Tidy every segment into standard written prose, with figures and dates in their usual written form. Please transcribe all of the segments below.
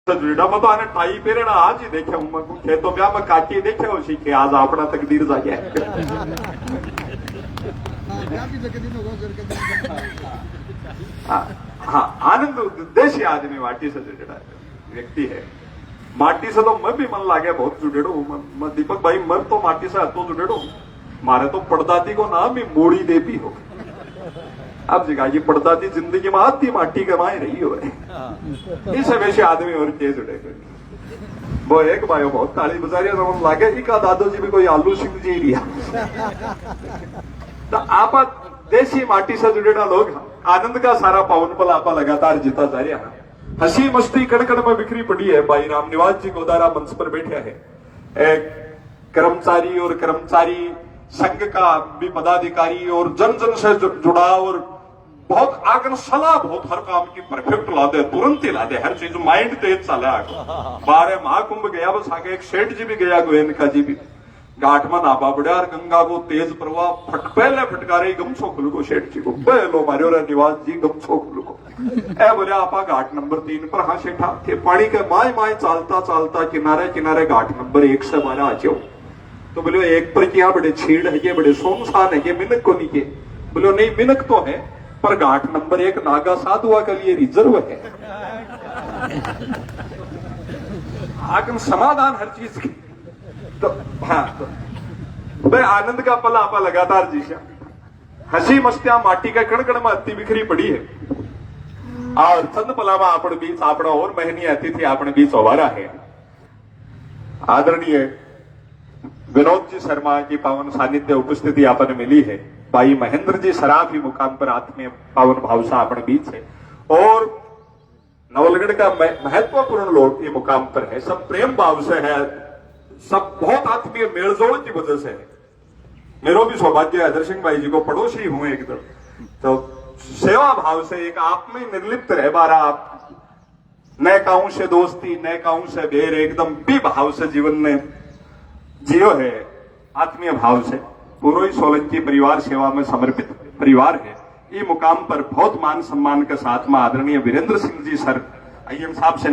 जुड़ा मैं तो आने टाई पेरे ना आज ही देखे हूं मैं खेतों ब्याह में काटी देखे हो सी के आज अपना तकदीर जागे हाँ आनंद उद्देश्य आदमी माटी से जुड़ा व्यक्ति है। माटी से तो मैं भी मन लागे बहुत जुड़ेड़ो मैं दीपक भाई मैं तो माटी से तो जुड़ेड़ो मारे तो पड़दादी को नाम ही मोड़ी देवी हो। अब जगह ये पड़दादी जिंदगी में आती माटी कमाए रही हो इस वैसे आदमी और के जुड़े वो एक भाई बहुत ताली बजारिया तो लागे कि का दादो जी भी कोई आलू सिंह जी लिया तो आप देसी माटी से जुड़ेड़ा लोग आनंद का सारा पावन पल आपा लगातार जीता जा रहा है। हंसी मस्ती कड़कड़ में बिखरी पड़ी है। भाई रामनिवास जी गोदारा मंच पर बैठे हैं। एक कर्मचारी और कर्मचारी संघ का भी पदाधिकारी और जन जन से जुड़ा और बहुत आगर सलाह बहुत हर काम की परफेक्ट ला दे तुरंत ही ला दे हर चीज माइंड तेज चले आगे बारे महाकुंभ गया बस आगे एक सेठ जी भी गया गोयनका जी भी घाट में नापा पड़ा और गंगा को तेज प्रवाह पहले फटकारे गमछो खुल को सेठ जी को पहलो मारो निवास जी गमछो खुल को ए बोले आपा घाट नंबर 3 पर हाँ सेठा के पानी के माय माय चालता चालता किनारे किनारे घाट नंबर 1 से मारा आ जाओ तो बोले एक पर क्या बड़े छीड़ है ये बड़े सोमसान है ये मिनक को नहीं के बोले नहीं मिनक तो है पर घाट नंबर 1 नागा साधुआ के लिए रिजर्व है। आगम समाधान हर चीज की तो हाँ तो भाई आनंद का पल आपा लगातार जीशा हंसी मस्तियां माटी का कण में अति बिखरी पड़ी है और चंद पला में आपण बीच अपना और महीनी अतिथि अपने बीच उभारा है। आदरणीय विनोद जी शर्मा की पावन सानिध्य उपस्थिति आपने मिली है। भाई महेंद्र जी सराफ ही मुकाम पर आत्मीय पावन भाव से अपने बीच है और नवलगढ़ का महत्वपूर्ण लोग ये मुकाम पर है। सब प्रेम भाव से है सब बहुत आत्मीय मेलजोल की वजह से है। मेरा भी सौभाग्य है दर्शन भाई जी को पड़ोसी हूं एकदम तो सेवा भाव से एक आप में निर्लिप्त रह बारा आप नए काऊ से दोस्ती नए काऊ से बेर एकदम भी भाव से जीवन में जियो है। आत्मीय भाव से पुरोहित सोलंकी परिवार सेवा में समर्पित परिवार है। ये मुकाम पर बहुत मान सम्मान के साथ में आदरणीय वीरेंद्र सिंह जी सर आईएम साहब से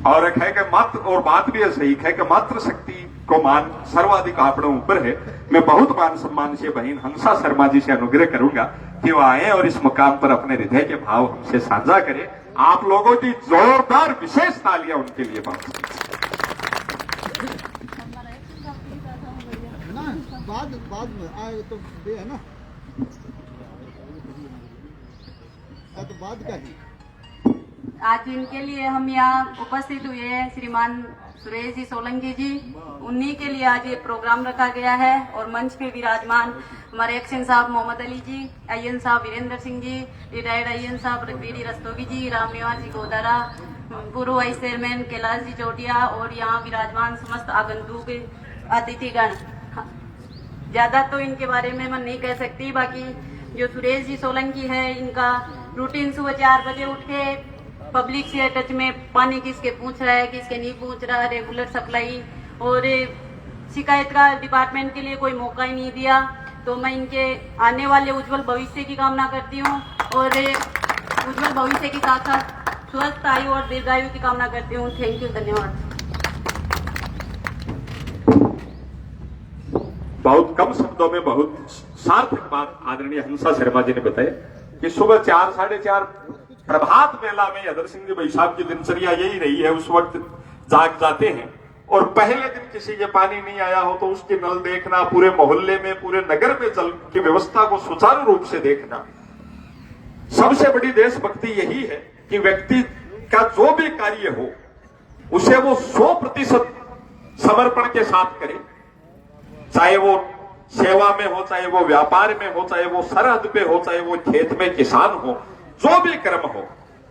और एक है कि मात्र और बात भी सही है कि मात्र शक्ति को मान सर्वाधिक आपने ऊपर है। मैं बहुत मान सम्मान से बहन हंसा शर्मा जी से अनुग्रह करूंगा कि वो आए और इस मुकाम पर अपने हृदय के भाव हमसे साझा करें। आप लोगों की जोरदार विशेष तालियां उनके लिए बाद में आए तो है ना तो बाद का ही आज इनके लिए हम यहाँ उपस्थित हुए हैं श्रीमान सुरेश जी सोलंकी जी उन्हीं के लिए आज ये प्रोग्राम रखा गया है और मंच पे विराजमान हमारे एक्शन साहब मोहम्मद अली जी आईएन साहब वीरेंद्र सिंह जी रिटायर्ड आईएन साहब बीडी रस्तोगी जी रामनिवास जी गोदारा पूर्व वाइस चेयरमैन कैलाश जी चौटिया और यहाँ विराजमान समस्त आगंतुक अतिथिगण। ज्यादा तो इनके बारे में मैं नहीं कह सकती। बाकी जो सुरेश जी सोलंकी है इनका रूटीन सुबह 4 बजे उठ के पब्लिक से टच में पानी किसके पूछ रहा है किसके नहीं पूछ रहा रेगुलर सप्लाई और शिकायत का डिपार्टमेंट के लिए कोई मौका ही नहीं दिया। तो मैं इनके आने वाले उज्जवल भविष्य की कामना करती हूँ और उज्जवल भविष्य के साथ साथ स्वस्थ आयु और दीर्घायु की कामना करती हूँ। थैंक यू धन्यवाद। बहुत कम शब्दों में बहुत सार्थक बात आदरणीय हंसा शर्मा जी ने बताया कि सुबह 4 साढ़े 4 प्रभात मेला में अदर सिंह जी भाई साहब की दिनचर्या यही रही है। उस वक्त जाग जाते हैं और पहले दिन किसी के पानी नहीं आया हो तो उसके नल देखना पूरे मोहल्ले में पूरे नगर में जल की व्यवस्था को सुचारू रूप से देखना। सबसे बड़ी देशभक्ति यही है कि व्यक्ति का जो भी कार्य हो उसे वो 100% समर्पण के साथ करे, चाहे वो सेवा में हो चाहे वो व्यापार में हो चाहे वो सरहद पे हो चाहे वो खेत में किसान हो जो भी कर्म हो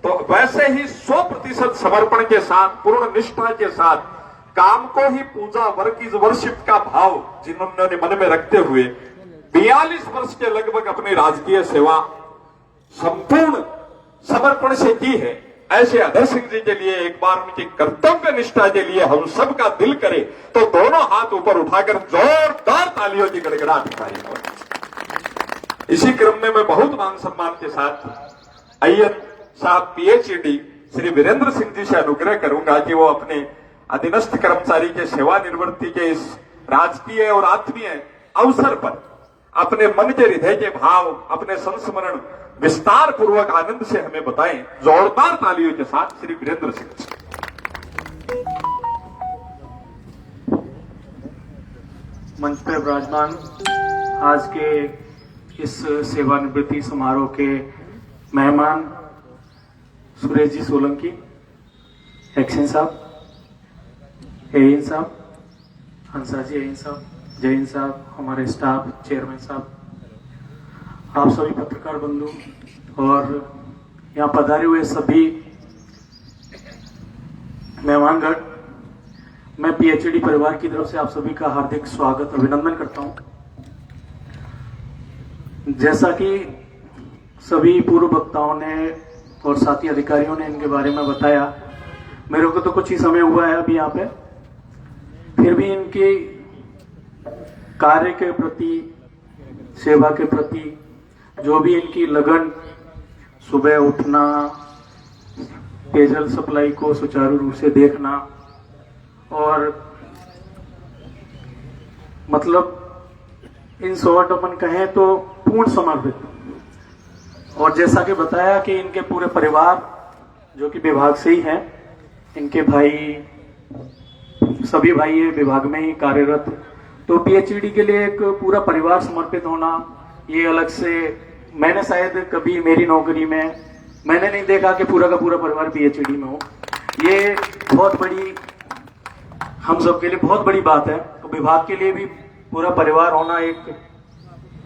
तो वैसे ही 100% समर्पण के साथ पूर्ण निष्ठा के साथ काम को ही पूजा वर्क इज वर्शिप का भाव जिन्होंने मन में रखते हुए 42 वर्ष के लगभग अपनी राजकीय सेवा संपूर्ण समर्पण से की है। ऐसे अधर सिंह जी के लिए एक बार उनकी कर्तव्य निष्ठा के लिए हम सब का दिल करे तो दोनों हाथ ऊपर उठाकर जोरदार तालियों की गड़गड़ाहट उठाई। इसी क्रम में मैं बहुत मान सम्मान के साथ अय्यर साहब PhD श्री वीरेंद्र सिंह जी से अनुग्रह करूंगा कि वो अपने अधीनस्थ कर्मचारी के सेवानिवृत्ति के इस राजकीय और आत्मीय अवसर पर अपने मन के हृदय के भाव, अपने संस्मरण विस्तार पूर्वक आनंद से हमें बताएं। जोरदार तालियों के साथ श्री वीरेंद्र सिंह जी। मंच पर विराजमान आज के इस सेवानिवृत्ति समारोह के मेहमान सुरेश जी सोलंकी, एक्शन साहब, एएन साहब, हंसा जी एएन साहब, जैन साहब, हमारे स्टाफ, चेयरमैन साहब, आप सभी पत्रकार बंधु और यहाँ पधारे हुए सभी मेहमानगण, मैं PhD परिवार की तरफ से आप सभी का हार्दिक स्वागत अभिनंदन करता हूं। जैसा कि सभी पूर्व वक्ताओं ने और साथी अधिकारियों ने इनके बारे में बताया, मेरे को तो कुछ ही समय हुआ है अभी यहाँ पे, फिर भी इनके कार्य के प्रति, सेवा के प्रति जो भी इनकी लगन, सुबह उठना, पेयजल सप्लाई को सुचारू रूप से देखना और मतलब इन शॉर्ट अपन कहें तो पूर्ण समर्पित, और जैसा कि बताया कि इनके पूरे परिवार जो कि विभाग से ही हैं, इनके भाई, सभी भाई ये विभाग में ही कार्यरत, तो PhD के लिए एक पूरा परिवार समर्पित होना, ये अलग से मैंने शायद कभी मेरी नौकरी में मैंने नहीं देखा कि पूरा का पूरा परिवार PhD में हो। ये बहुत बड़ी, हम सब के लिए बहुत बड़ी बात है। तो विभाग के लिए भी पूरा परिवार होना एक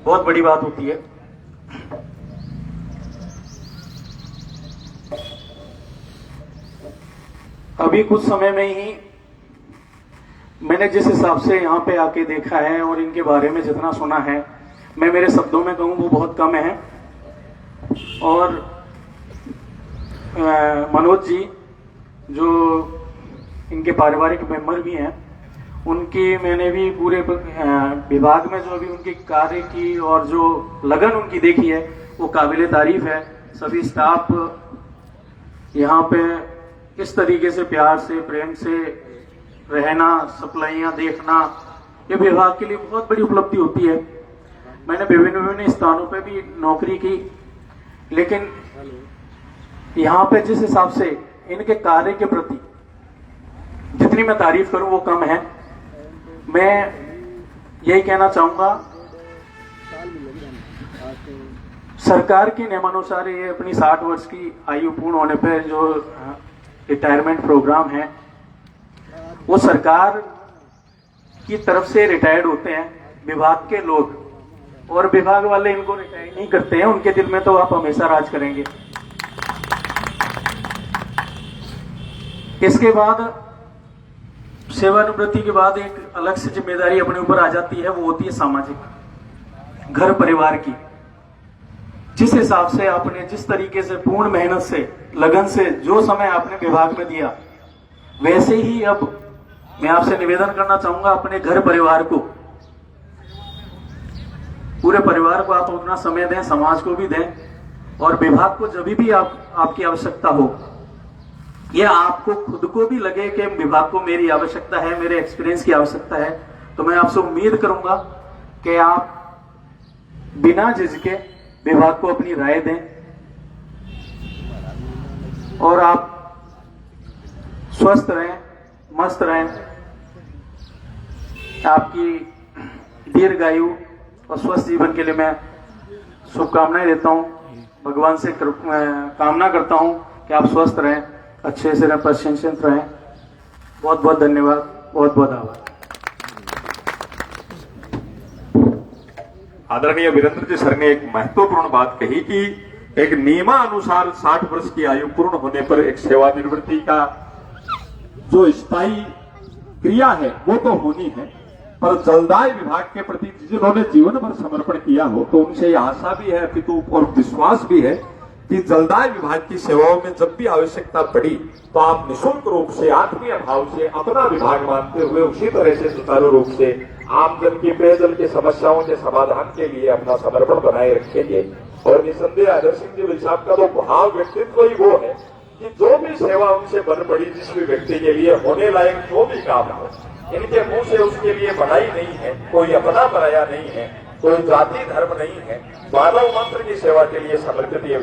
बहुत बड़ी बात होती है। अभी कुछ समय में ही मैंने जिस हिसाब से यहाँ पे आके देखा है और इनके बारे में जितना सुना है, मैं मेरे शब्दों में कहूँ वो बहुत कम है। और मनोज जी जो इनके पारिवारिक मेंबर भी हैं, उनकी मैंने भी पूरे विभाग में जो अभी उनके कार्य की और जो लगन उनकी देखी है वो काबिले तारीफ है। सभी स्टाफ यहाँ पे इस तरीके से प्यार से, प्रेम से रहना, सप्लाइयाँ देखना, ये विभाग के लिए बहुत बड़ी उपलब्धि होती है। मैंने विभिन्न स्थानों पे भी नौकरी की, लेकिन यहाँ पे जिस हिसाब से इनके कार्य के प्रति जितनी मैं तारीफ करूं वो कम है। मैं यही कहना चाहूंगा, सरकार के नियमानुसार ये अपनी 60 वर्ष की आयु पूर्ण होने पर जो रिटायरमेंट प्रोग्राम है वो सरकार की तरफ से रिटायर्ड होते हैं विभाग के लोग, और विभाग वाले इनको रिटायर नहीं करते हैं। उनके दिल में तो आप हमेशा राज करेंगे। इसके बाद सेवानिवृत्ति के बाद एक अलग से जिम्मेदारी अपने ऊपर आ जाती है, वो होती है सामाजिक, घर परिवार की। जिस हिसाब से आपने जिस तरीके से पूर्ण मेहनत से, लगन से जो समय आपने विभाग में दिया, वैसे ही अब मैं आपसे निवेदन करना चाहूंगा अपने घर परिवार को, पूरे परिवार को आप अपना समय दें, समाज को भी दें, और विभाग को जब भी आपकी आवश्यकता हो, यह आपको खुद को भी लगे कि विभाग को मेरी आवश्यकता है, मेरे एक्सपीरियंस की आवश्यकता है, तो मैं आपसे उम्मीद करूंगा कि आप बिना झिझके विभाग को अपनी राय दें और आप स्वस्थ रहें, मस्त रहें। आपकी दीर्घायु और स्वस्थ जीवन के लिए मैं शुभकामनाएं देता हूं। भगवान से कामना करता हूं कि आप स्वस्थ रहें, अच्छे से रहें, प्रसन्नचित्त रहें। बहुत बहुत धन्यवाद, बहुत बहुत आभार। आदरणीय वीरेंद्र जी सर ने एक महत्वपूर्ण बात कही कि एक नियमानुसार 60 वर्ष की आयु पूर्ण होने पर एक सेवानिवृत्ति का जो स्थायी क्रिया है वो तो होनी है, पर जलदाय विभाग के प्रति जिन्होंने जीवन भर समर्पण किया हो, तो उनसे ये आशा भी है अपितु और विश्वास भी है कि जलदाय विभाग की सेवाओं में जब भी आवश्यकता पड़ी तो आप निःशुल्क रूप से आत्मीय भाव से अपना विभाग मानते हुए उसी तरह से सुचारू रूप से आमजन की पेयजल की समस्याओं के समाधान के लिए अपना समर्पण बनाए रखेंगे। और निसंदेह आदर्श सिंह जी भाई साहब का तो भाव व्यक्तित्व ही वो है कि जो भी सेवा उनसे बन पड़ी जिस भी व्यक्ति के लिए होने लायक जो भी काम हो, इनके मुंह से उसके लिए बढ़ाई नहीं है, कोई अपना पराया नहीं है, कोई जाति धर्म नहीं है, मानव मात्र की सेवा के लिए समर्पित ये